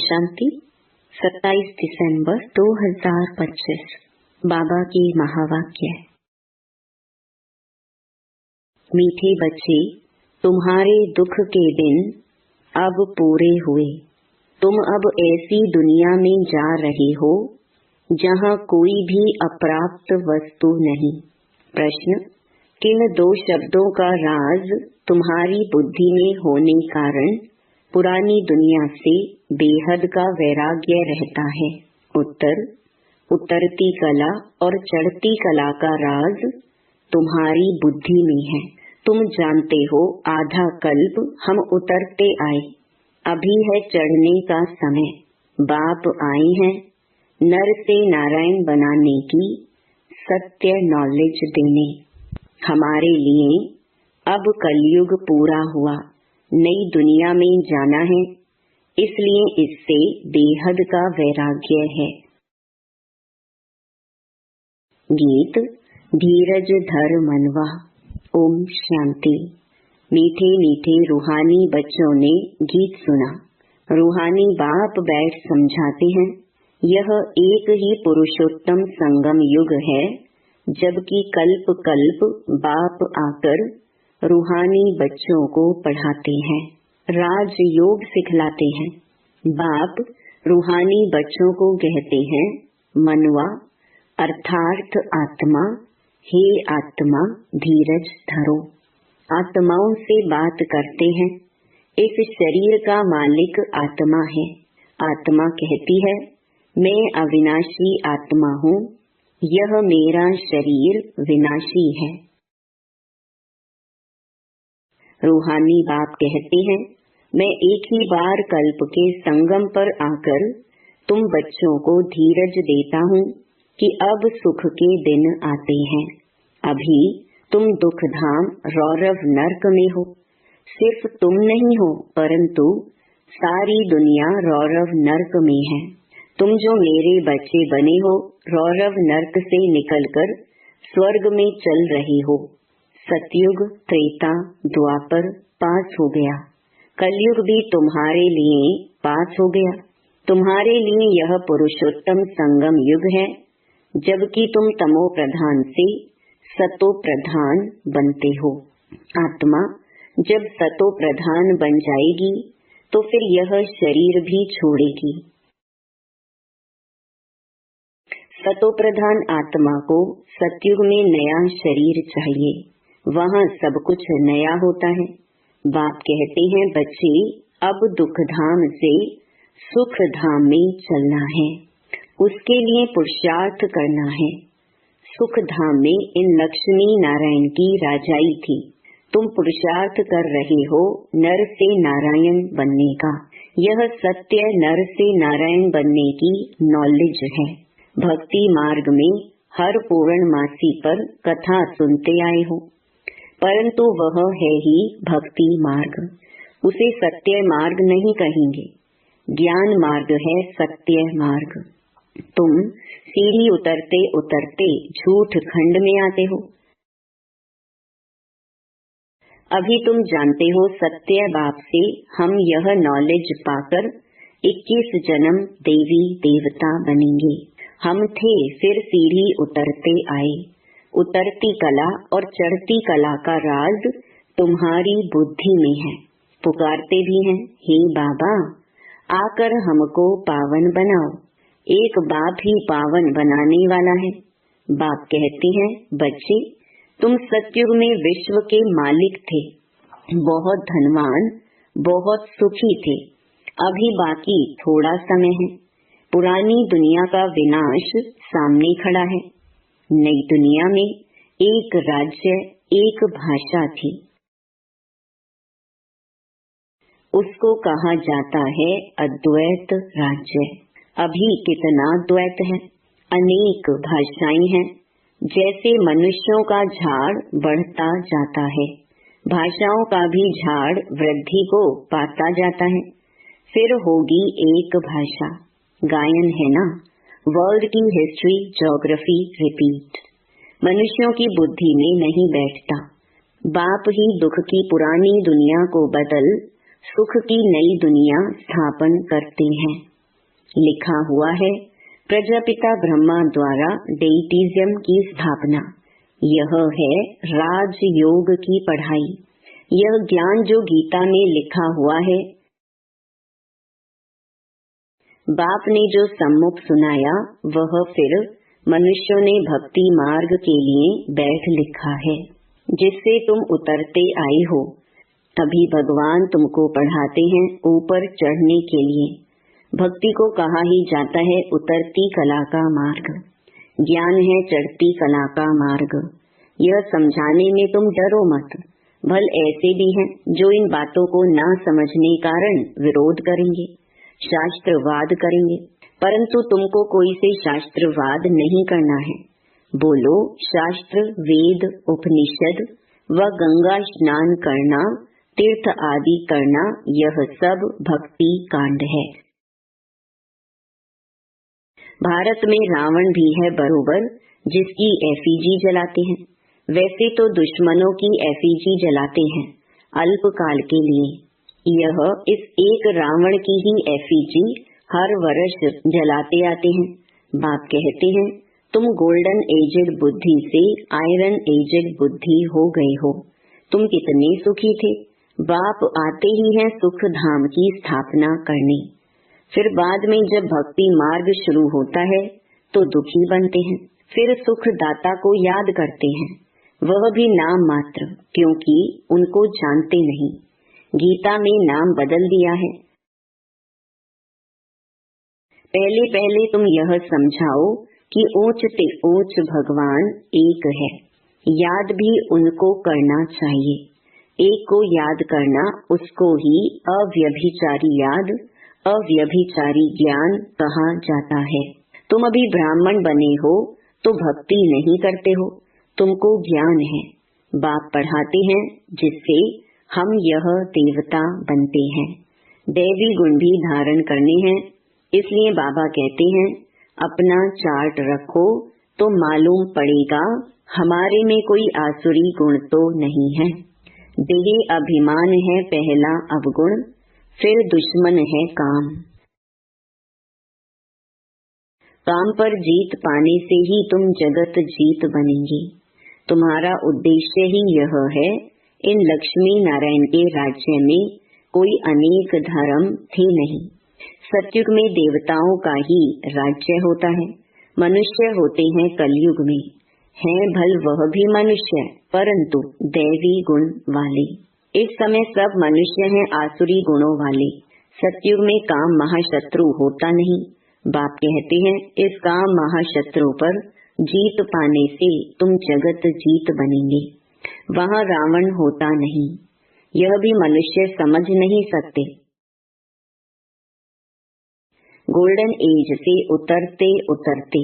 शांति 27 दिसंबर 2025। बाबा की महावाक्य। मीठे बच्चे, तुम्हारे दुख के दिन अब पूरे हुए। तुम अब ऐसी दुनिया में जा रहे हो जहाँ कोई भी अप्राप्त वस्तु नहीं। प्रश्न: किन दो शब्दों का राज तुम्हारी बुद्धि में होने कारण पुरानी दुनिया से बेहद का वैराग्य रहता है? उत्तर: उतरती कला और चढ़ती कला का राज तुम्हारी बुद्धि में है। तुम जानते हो, आधा कल्प हम उतरते आए, अभी है चढ़ने का समय। बाप आए हैं नर से नारायण बनाने की सत्य नॉलेज देने। हमारे लिए अब कलयुग पूरा हुआ, नई दुनिया में जाना है, इसलिए इससे बेहद का वैराग्य है। गीत धीरज धर मनवा। ओम शांति। मीठे मीठे रूहानी बच्चों ने गीत सुना। रूहानी बाप बैठ समझाते हैं, यह एक ही पुरुषोत्तम संगम युग है, जबकि कल्प कल्प बाप आकर रूहानी बच्चों को पढ़ाते हैं, राजयोग सिखलाते हैं। बाप रूहानी बच्चों को कहते हैं, मनवा अर्थात आत्मा, हे आत्मा धीरज धरो। आत्माओं से बात करते हैं। इस शरीर का मालिक आत्मा है। आत्मा कहती है, मैं अविनाशी आत्मा हूँ, यह मेरा शरीर विनाशी है। रूहानी बाप कहते हैं, मैं एक ही बार कल्प के संगम पर आकर तुम बच्चों को धीरज देता हूँ कि अब सुख के दिन आते हैं। अभी तुम दुख धाम रौरव नर्क में हो। सिर्फ तुम नहीं हो, परंतु सारी दुनिया रौरव नर्क में है। तुम जो मेरे बच्चे बने हो, रौरव नर्क से निकलकर स्वर्ग में चल रहे हो। सतयुग, त्रेता, द्वापर पास हो गया, कलयुग भी तुम्हारे लिए पास हो गया। तुम्हारे लिए यह पुरुषोत्तम संगम युग है, जबकि तुम तमो प्रधान से सतो प्रधान बनते हो। आत्मा जब सतो प्रधान बन जाएगी तो फिर यह शरीर भी छोड़ेगी। सतो प्रधान आत्मा को सतयुग में नया शरीर चाहिए, वहाँ सब कुछ नया होता है। बाप कहते हैं, बच्चे अब दुख धाम से सुख धाम में चलना है, उसके लिए पुरुषार्थ करना है। सुख धाम में इन लक्ष्मी नारायण की राजाई थी। तुम पुरुषार्थ कर रहे हो नर से नारायण बनने का। यह सत्य नर से नारायण बनने की नॉलेज है। भक्ति मार्ग में हर पूर्णमासी पर कथा सुनते आए हो, परंतु वह है ही भक्ति मार्ग। उसे सत्य मार्ग नहीं कहेंगे, ज्ञान मार्ग है सत्य मार्ग। तुम सीढ़ी उतरते उतरते झूठ खंड में आते हो। अभी तुम जानते हो, सत्य बाप से हम यह नॉलेज पाकर 21 जन्म देवी देवता बनेंगे। हम थे, फिर सीढ़ी उतरते आए। उतरती कला और चढ़ती कला का राज तुम्हारी बुद्धि में है। पुकारते भी हैं, हे बाबा आकर हमको पावन बनाओ। एक बाप ही पावन बनाने वाला है। बाप कहते हैं, बच्चे तुम सतयुग में विश्व के मालिक थे, बहुत धनवान, बहुत सुखी थे। अभी बाकी थोड़ा समय है। पुरानी दुनिया का विनाश सामने खड़ा है। नई दुनिया में एक राज्य, एक भाषा थी, उसको कहा जाता है अद्वैत राज्य। अभी कितना द्वैत है, अनेक भाषाएं हैं। जैसे मनुष्यों का झाड़ बढ़ता जाता है, भाषाओं का भी झाड़ वृद्धि को पाता जाता है। फिर होगी एक भाषा। गायन है ना, वर्ल्ड की हिस्ट्री ज्योग्राफी रिपीट। मनुष्यों की बुद्धि में नहीं बैठता। बाप ही दुख की पुरानी दुनिया को बदल सुख की नई दुनिया स्थापन करते हैं। लिखा हुआ है प्रजापिता ब्रह्मा द्वारा डेइटिज्म की स्थापना। यह है राजयोग की पढ़ाई। यह ज्ञान जो गीता में लिखा हुआ है, बाप ने जो सम्मुख सुनाया, वह फिर मनुष्यों ने भक्ति मार्ग के लिए बैठ लिखा है, जिससे तुम उतरते आए हो। अभी भगवान तुमको पढ़ाते हैं ऊपर चढ़ने के लिए। भक्ति को कहा ही जाता है उतरती कला का मार्ग, ज्ञान है चढ़ती कला का मार्ग। यह समझाने में तुम डरो मत। भल ऐसे भी हैं जो इन बातों को ना समझने कारण विरोध करेंगे, शास्त्रवाद करेंगे, परंतु तुमको कोई से शास्त्रवाद नहीं करना है। बोलो शास्त्र, वेद, उपनिषद व गंगा स्नान करना, तीर्थ आदि करना, यह सब भक्ति कांड है। भारत में रावण भी है बरोबर, जिसकी एफिजी जलाते हैं। वैसे तो दुश्मनों की एफिजी जलाते हैं अल्पकाल के लिए। यह इस एक रावण की ही एफिजी हर वर्ष जलाते आते हैं। बाप कहते हैं तुम गोल्डन एजेड बुद्धि से आयरन एजेड बुद्धि हो गए हो। तुम कितने सुखी थे। बाप आते ही हैं सुख धाम की स्थापना करने। फिर बाद में जब भक्ति मार्ग शुरू होता है तो दुखी बनते हैं। फिर सुख दाता को याद करते हैं, वह भी नाम मात्र, क्योंकि उनको जानते नहीं। गीता में नाम बदल दिया है। पहले पहले तुम यह समझाओ कि ऊंच ते ऊंच भगवान एक है। याद भी उनको करना चाहिए। एक को याद करना, उसको ही अव्यभिचारी याद, अव्यभिचारी ज्ञान कहा जाता है। तुम अभी ब्राह्मण बने हो तो भक्ति नहीं करते हो, तुमको ज्ञान है। बाप पढ़ाते हैं जिससे हम यह देवता बनते हैं। दैवी गुण भी धारण करने हैं, इसलिए बाबा कहते हैं अपना चार्ट रखो तो मालूम पड़ेगा हमारे में कोई आसुरी गुण तो नहीं है। देह अभिमान है पहला अवगुण, फिर दुश्मन है काम। काम पर जीत पाने से ही तुम जगत जीत बनेंगे। तुम्हारा उद्देश्य ही यह है। इन लक्ष्मी नारायण के राज्य में कोई अनेक धर्म थे नहीं। सतयुग में देवताओं का ही राज्य होता है। मनुष्य होते हैं कलयुग में, हैं भल वह भी मनुष्य, परंतु दैवी गुण वाले। इस समय सब मनुष्य हैं आसुरी गुणों वाले। सतयुग में काम महाशत्रु होता नहीं। बाप कहते हैं इस काम महाशत्रु पर जीत पाने से तुम जगत जीत बनेंगे। वहाँ रावण होता नहीं। यह भी मनुष्य समझ नहीं सकते। गोल्डन एज से उतरते उतरते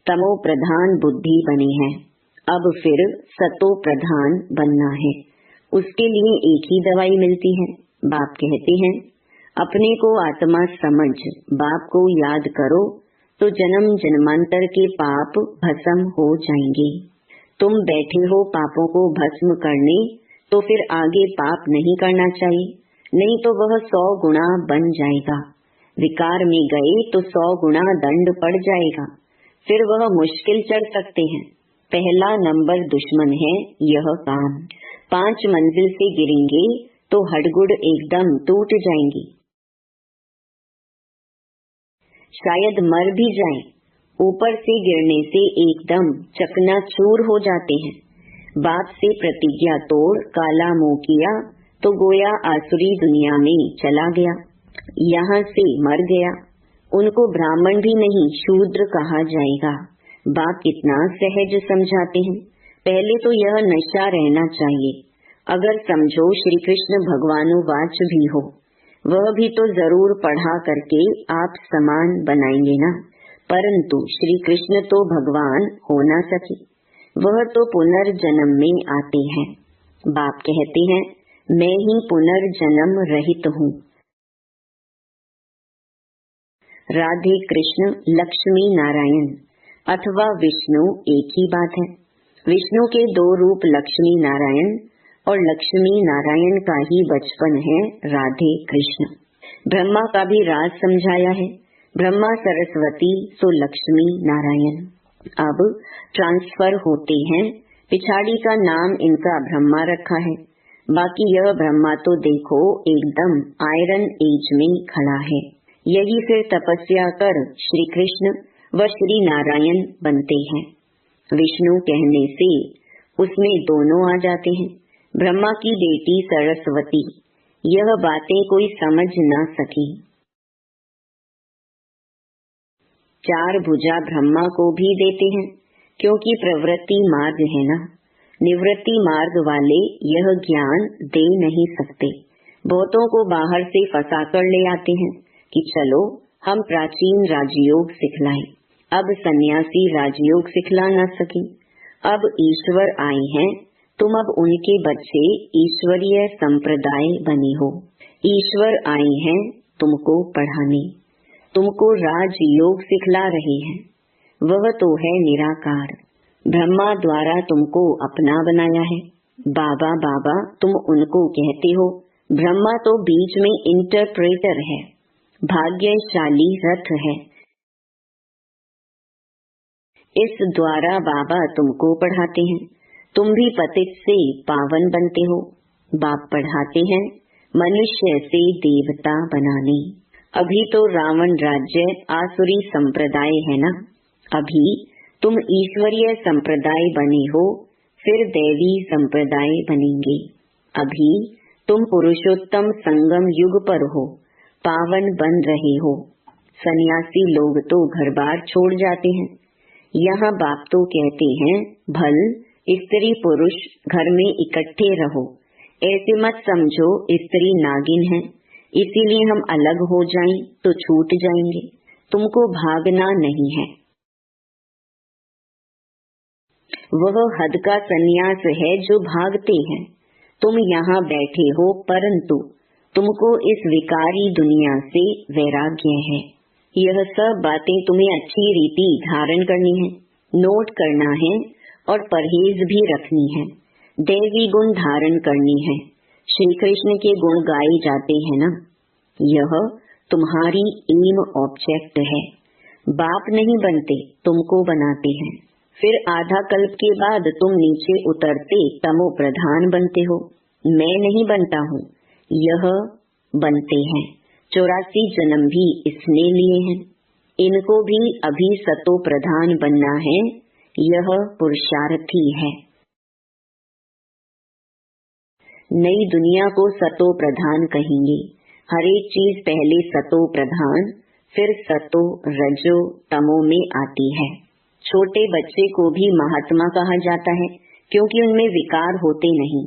तमो प्रधान बुद्धि बनी है। अब फिर सतो प्रधान बनना है। उसके लिए एक ही दवाई मिलती है। बाप कहते हैं अपने को आत्मा समझ बाप को याद करो तो जन्म जन्मांतर के पाप भस्म हो जाएंगे। तुम बैठे हो पापों को भस्म करने, तो फिर आगे पाप नहीं करना चाहिए, नहीं तो वह 100 गुना बन जाएगा। विकार में गए तो 100 गुना दंड पड़ जाएगा। फिर वह मुश्किल चढ़ सकते हैं। पहला नंबर दुश्मन है यह काम। 5 मंजिल से गिरेंगे तो हडगुड एकदम टूट जाएंगी। शायद मर भी जाएं। ऊपर से गिरने से एकदम चकनाचूर हो जाते हैं। बाप से प्रतिज्ञा तोड़ काला मुंह किया तो गोया आसुरी दुनिया में चला गया, यहाँ से मर गया। उनको ब्राह्मण भी नहीं शूद्र कहा जाएगा। बाप कितना सहज समझाते हैं। पहले तो यह नशा रहना चाहिए। अगर समझो श्री कृष्ण भगवानुवाच भी हो, वह भी तो जरूर पढ़ा करके आप समान बनाएंगे ना। परंतु श्री कृष्ण तो भगवान हो ना सके, वह तो पुनर्जन्म में आते हैं। बाप कहते हैं मैं ही पुनर्जन्म रहित हूँ। राधे कृष्ण लक्ष्मी नारायण अथवा विष्णु एक ही बात है। विष्णु के 2 रूप लक्ष्मी नारायण और लक्ष्मी नारायण का ही बचपन है राधे कृष्ण। ब्रह्मा का भी राज समझाया है। ब्रह्मा सरस्वती सो लक्ष्मी नारायण। अब ट्रांसफर होते हैं। पिछाड़ी का नाम इनका ब्रह्मा रखा है, बाकी यह ब्रह्मा तो देखो एकदम आयरन एज में खड़ा है। यही फिर तपस्या कर श्री कृष्ण व श्री नारायण बनते हैं। विष्णु कहने से उसमें दोनों आ जाते हैं। ब्रह्मा की बेटी सरस्वती, यह बातें कोई समझ ना सकी। चार भुजा ब्रह्मा को भी देते हैं, क्योंकि प्रवृत्ति मार्ग है ना। निवृत्ति मार्ग वाले यह ज्ञान दे नहीं सकते। बहुतों को बाहर से फंसा कर ले आते हैं कि चलो हम प्राचीन राजयोग सिखलाएं। अब सन्यासी राजयोग सिखला न सके। अब ईश्वर आए हैं, तुम अब उनके बच्चे ईश्वरीय संप्रदाय बने हो। ईश्वर आए हैं तुमको पढ़ाने, तुमको राजयोग सिखला रहे हैं। वह तो है निराकार। ब्रह्मा द्वारा तुमको अपना बनाया है। बाबा बाबा तुम उनको कहते हो। ब्रह्मा तो बीच में इंटरप्रेटर है, भाग्यशाली रथ है। इस द्वारा बाबा तुमको पढ़ाते हैं। तुम भी पतित से पावन बनते हो। बाप पढ़ाते हैं मनुष्य से देवता बनाने। अभी तो रावण राज्य आसुरी संप्रदाय है ना। अभी तुम ईश्वरीय संप्रदाय बने हो, फिर दैवी संप्रदाय बनेंगे। अभी तुम पुरुषोत्तम संगम युग पर हो, पावन बन रहे हो। सन्यासी लोग तो घर बार छोड़ जाते हैं। यहाँ बाप तो कहते हैं भल स्त्री पुरुष घर में इकट्ठे रहो। ऐसे मत समझो स्त्री नागिन है, इसीलिए हम अलग हो जाएं तो छूट जाएंगे। तुमको भागना नहीं है। वह हद का सन्यास है जो भागते हैं। तुम यहाँ बैठे हो, परंतु तुमको इस विकारी दुनिया से वैराग्य है। यह सब बातें तुम्हें अच्छी रीति धारण करनी है, नोट करना है और परहेज भी रखनी है। दैवी गुण धारण करनी है। श्री कृष्ण के गुण गाए जाते हैं ना। यह तुम्हारी एम ऑब्जेक्ट है। बाप नहीं बनते, तुमको बनाते हैं। फिर आधा कल्प के बाद तुम नीचे उतरते तमो प्रधान बनते हो। मैं नहीं बनता हूँ, यह बनते हैं। 84 जन्म भी इसने लिए हैं। इनको भी अभी सतो प्रधान बनना है। यह पुरुषार्थी है। नई दुनिया को सतो प्रधान कहेंगे। हर एक चीज पहले सतो प्रधान, फिर सतो रजो तमो में आती है। छोटे बच्चे को भी महात्मा कहा जाता है, क्योंकि उनमें विकार होते नहीं,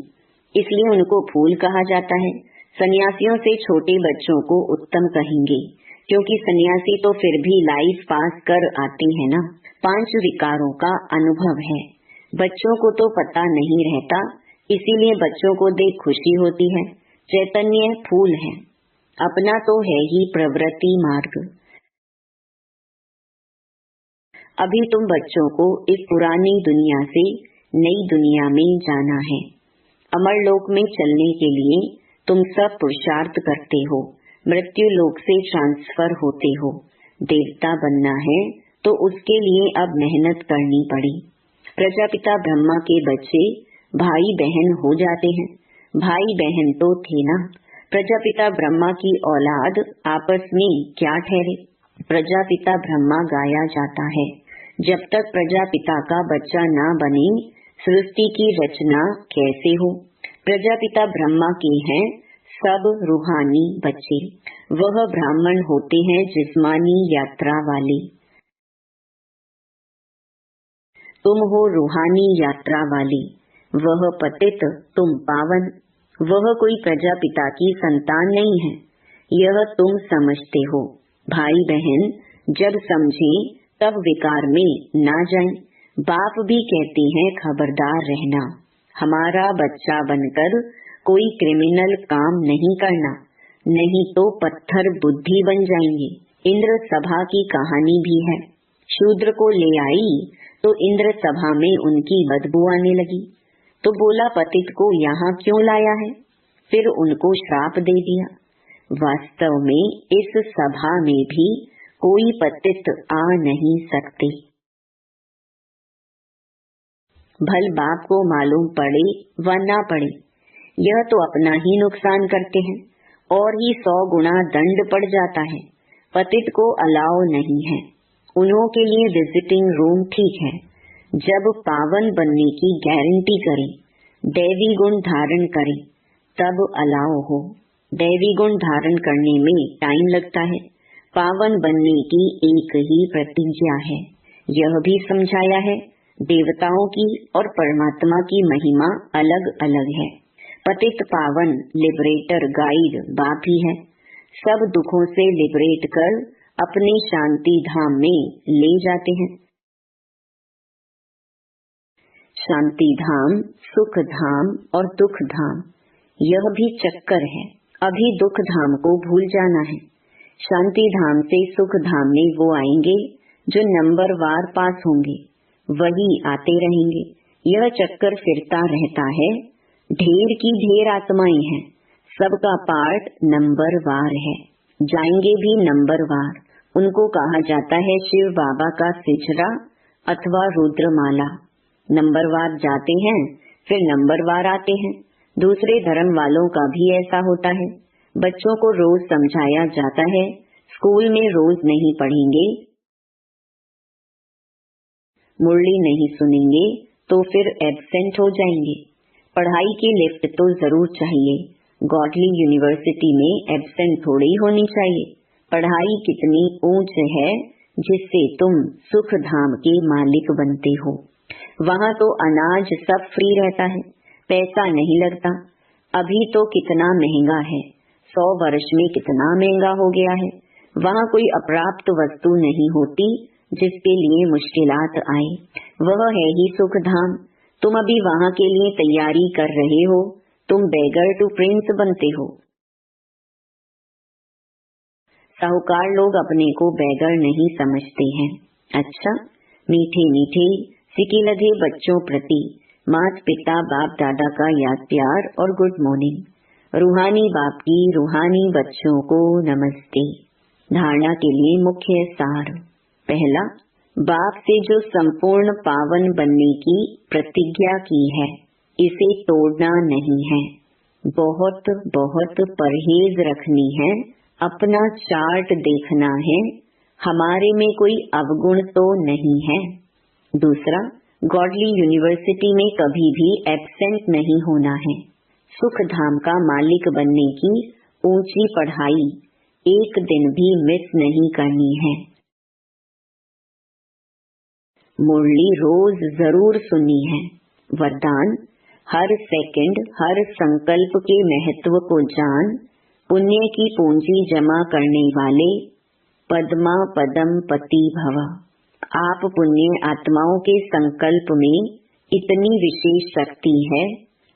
इसलिए उनको फूल कहा जाता है। सन्यासियों से छोटे बच्चों को उत्तम कहेंगे, क्योंकि सन्यासी तो फिर भी लाइफ पास कर आते हैं ना। 5 विकारों का अनुभव है। बच्चों को तो पता नहीं रहता, इसीलिए बच्चों को देख खुशी होती है। चैतन्य फूल है, अपना तो है ही प्रवृत्ति मार्ग। अभी तुम बच्चों को इस पुरानी दुनिया से नई दुनिया में जाना है। अमर लोक में चलने के लिए तुम सब पुरुषार्थ करते हो। मृत्यु लोक से ट्रांसफर होते हो। देवता बनना है तो उसके लिए अब मेहनत करनी पड़ी। प्रजापिता ब्रह्मा के बच्चे भाई बहन हो जाते हैं। भाई बहन तो थे ना। प्रजापिता ब्रह्मा की औलाद आपस में क्या ठहरे। प्रजापिता ब्रह्मा गाया जाता है। जब तक प्रजापिता का बच्चा ना बने, सृष्टि की रचना कैसे हो। प्रजापिता ब्रह्मा के हैं सब रूहानी बच्चे। वह ब्राह्मण होते हैं जिस्मानी यात्रा वाले। तुम हो रूहानी यात्रा वाले। वह पतित, तुम पावन। वह कोई प्रजापिता की संतान नहीं है, यह तुम समझते हो। भाई बहन जब समझें तब विकार में ना जाएं। बाप भी कहते हैं खबरदार रहना। हमारा बच्चा बनकर कोई क्रिमिनल काम नहीं करना, नहीं तो पत्थर बुद्धि बन जाएंगे। इंद्र सभा की कहानी भी है। शूद्र को ले आई तो इंद्र सभा में उनकी बदबू आने लगी, तो बोला पतित को यहाँ क्यों लाया है। फिर उनको श्राप दे दिया। वास्तव में इस सभा में भी कोई पतित आ नहीं सकते। भल बाप को मालूम पड़े व ना पड़े, यह तो अपना ही नुकसान करते हैं और ही 100 गुना दंड पड़ जाता है। पतित को अलाव नहीं है, उन्हों के लिए विजिटिंग रूम ठीक है। जब पावन बनने की गारंटी करें, दैवी गुण धारण करें, तब अलाव हो। दैवी गुण धारण करने में टाइम लगता है। पावन बनने की एक ही प्रतिज्ञा है। यह भी समझाया है, देवताओं की और परमात्मा की महिमा अलग अलग है। पतित पावन लिबरेटर गाइड बाप ही है। सब दुखों से लिबरेट कर अपने शांति धाम में ले जाते हैं। शांति धाम, सुख धाम और दुख धाम, यह भी चक्कर है। अभी दुख धाम को भूल जाना है। शांति धाम से सुख धाम में वो आएंगे जो नंबर वार पास होंगे, वही आते रहेंगे। यह चक्कर फिरता रहता है। ढेर की ढेर आत्माएं हैं, सबका पार्ट नंबर वार है, जाएंगे भी नंबर वार। उनको कहा जाता है शिव बाबा का सिजरा अथवा रुद्रमाला। नंबरवार जाते हैं, फिर नंबरवार आते हैं। दूसरे धर्म वालों का भी ऐसा होता है। बच्चों को रोज समझाया जाता है, स्कूल में रोज नहीं पढ़ेंगे, मुरली नहीं सुनेंगे तो फिर एब्सेंट हो जाएंगे। पढ़ाई की लिफ्ट तो जरूर चाहिए। गॉडली यूनिवर्सिटी में एब्सेंट थोड़ी होनी चाहिए। पढ़ाई कितनी ऊंच है जिससे तुम सुख धाम के मालिक बनते हो। वहाँ तो अनाज सब फ्री रहता है, पैसा नहीं लगता। अभी तो कितना महंगा है, 100 वर्ष में कितना महंगा हो गया है। वहाँ कोई अप्राप्त वस्तु नहीं होती जिसके लिए मुश्किलात आए। वह है ही सुख धाम। तुम अभी वहाँ के लिए तैयारी कर रहे हो। तुम बेगर टू प्रिंस बनते हो। साहूकार लोग अपने को बेगर नहीं समझते हैं। अच्छा, मीठे मीठे सिके लगे बच्चों प्रति माता पिता बाप दादा का याद प्यार और गुड मॉर्निंग। रूहानी बाप की रूहानी बच्चों को नमस्ते। धारणा के लिए मुख्य सार। पहला, बाप से जो संपूर्ण पावन बनने की प्रतिज्ञा की है, इसे तोड़ना नहीं है। बहुत बहुत परहेज रखनी है। अपना चार्ट देखना है, हमारे में कोई अवगुण तो नहीं है। दूसरा, गॉडली यूनिवर्सिटी में कभी भी एब्सेंट नहीं होना है। सुख धाम का मालिक बनने की ऊंची पढ़ाई एक दिन भी मिस नहीं करनी है। मुरली रोज जरूर सुननी है। वरदान, हर सेकंड हर संकल्प के महत्व को जान, पुण्य की पूंजी जमा करने वाले पद्मा पदम पति भव। आप पुण्य आत्माओं के संकल्प में इतनी विशेष शक्ति है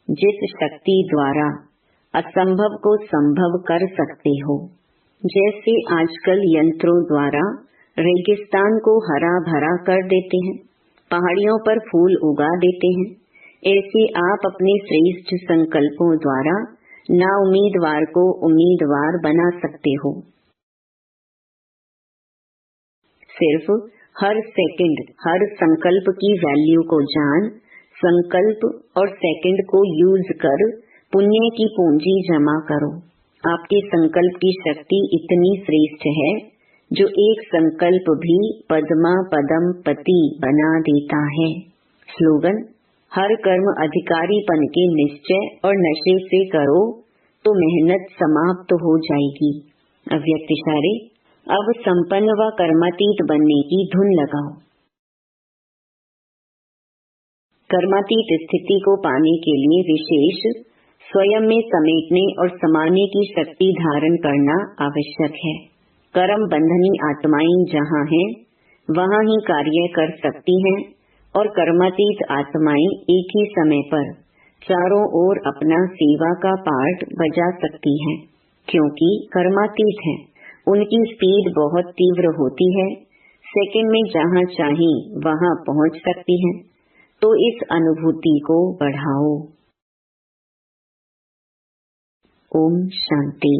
जिस शक्ति द्वारा असंभव को संभव कर सकते हो। जैसे आजकल यंत्रों द्वारा रेगिस्तान को हरा भरा कर देते हैं, पहाड़ियों पर फूल उगा देते हैं, ऐसे आप अपने श्रेष्ठ संकल्पों द्वारा ना उम्मीदवार को उम्मीदवार बना सकते हो। सिर्फ हर सेकंड हर संकल्प की वैल्यू को जान, संकल्प और सेकंड को यूज कर पुण्य की पूंजी जमा करो। आपके संकल्प की शक्ति इतनी श्रेष्ठ है जो एक संकल्प भी पद्मा पदम पति बना देता है। स्लोगन, हर कर्म अधिकारीपन के निश्चय और नशे से करो तो मेहनत समाप्त हो जाएगी। अव्यक्त इशारे, अब संपन्न व कर्मातीत बनने की धुन लगाओ। कर्मातीत स्थिति को पाने के लिए विशेष स्वयं में समेटने और समाने की शक्ति धारण करना आवश्यक है। कर्म बंधनी आत्माएं जहाँ हैं, वहाँ ही कार्य कर सकती हैं और कर्मातीत आत्माएं एक ही समय पर चारों ओर अपना सेवा का पार्ट बजा सकती हैं, क्योंकि कर्मातीत हैं। उनकी स्पीड बहुत तीव्र होती है, सेकंड में जहाँ चाहे वहाँ पहुँच सकती हैं। तो इस अनुभूति को बढ़ाओ। ओम शांति।